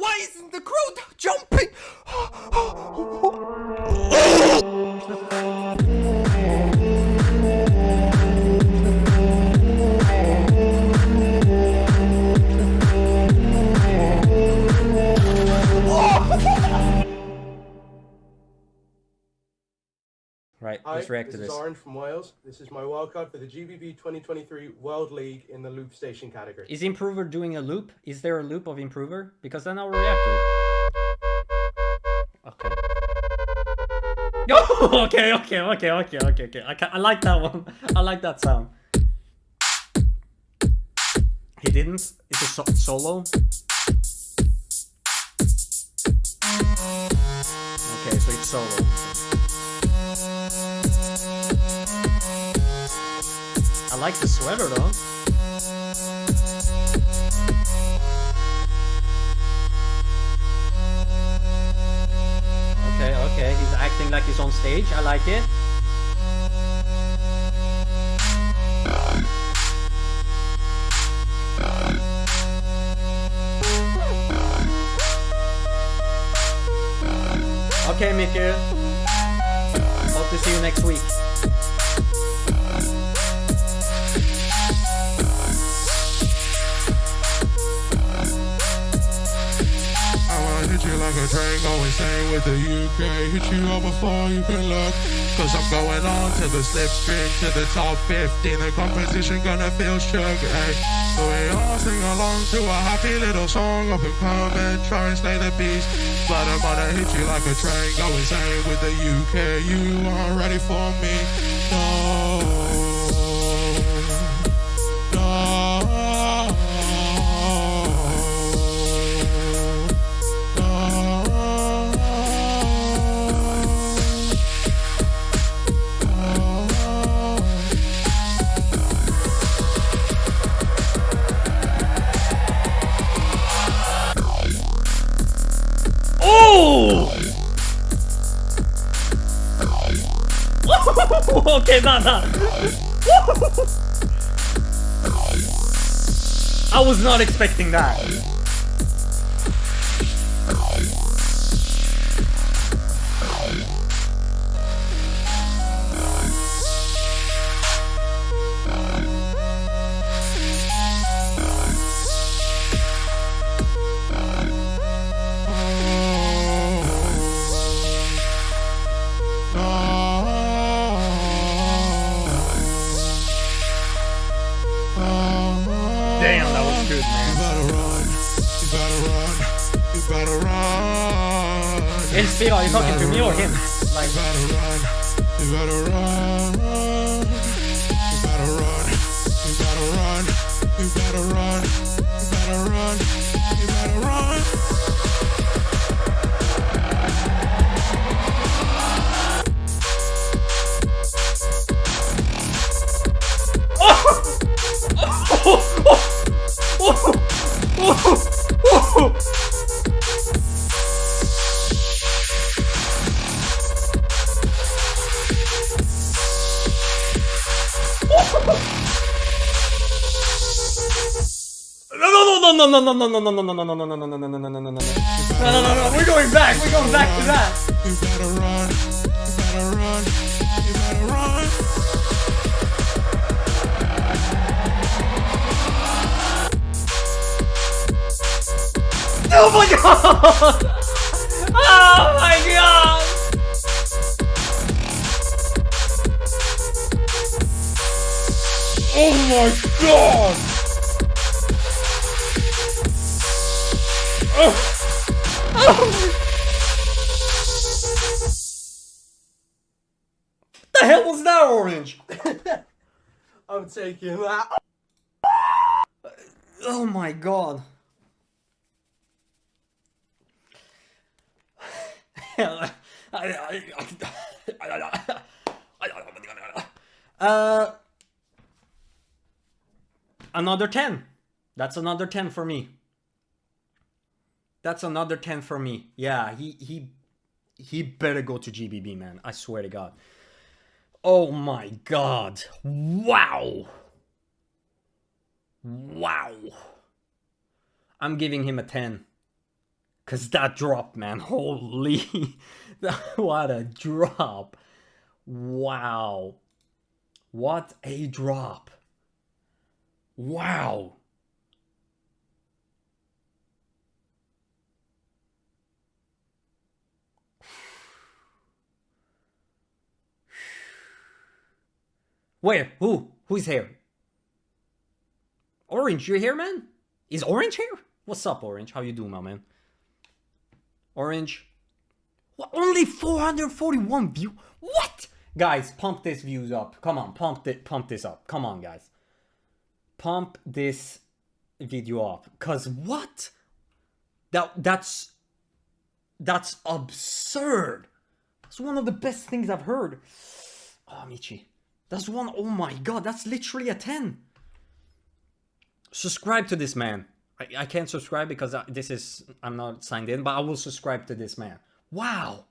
Why isn't the crowd jumping? Right, Hi, let's react to this this. is Orange from Wales. This is my wildcard for the GBB23 World League in the Loopstation category. Is Improver doing a loop? Is there a loop of Improver? Because then I'll react to it. Okay. Okay. I like that one. I like that sound. He didn't. It's a solo. Okay, so it's solo. I like the sweater though. Okay, he's acting like he's on stage. I like it. Okay, Miku. Hope to see you next week. Hit you like a train going insane with the UK. Hit you up before you can look. Cause I'm going on to the slipstream, to the top 15. The competition gonna feel shook, ay. So we all sing along to a happy little song. Up and come and try and slay the beast. But I'm gonna hit you like a train going insane with the UK. You aren't ready for me, no. Okay, nah. I was not expecting that. Damn, that was good, man. You better run. Inspira, are you talking to me or him? Like, You better run. You better run. You better run. You better run. You better run. You better run. You better run. No, we're going back to that. You better run. You better run. You better run. Oh my god! Oh my god! Oh my god! What the hell was that, Orange? I'm taking that. Oh my god. Another 10. That's another 10 for me. That's another 10 for me. Yeah, he better go to GBB, man. I swear to God. Oh my god. Wow. Wow. I'm giving him a 10. Cause that drop, man, holy, what a drop. Wow. What a drop. Wow. Where? Who's here? Orange, you here, man? Is Orange here? What's up, Orange? How you doing, my man? Orange. What? Only 441 views? What? Guys, pump this views up. Come on, pump this up. Come on, guys. Pump this video up. Cause what? That's absurd. That's one of the best things I've heard. Oh, Michi. That's one, oh my god, that's literally a 10. Subscribe to this man. I can't subscribe because I'm not signed in, but I will subscribe to this man. Wow.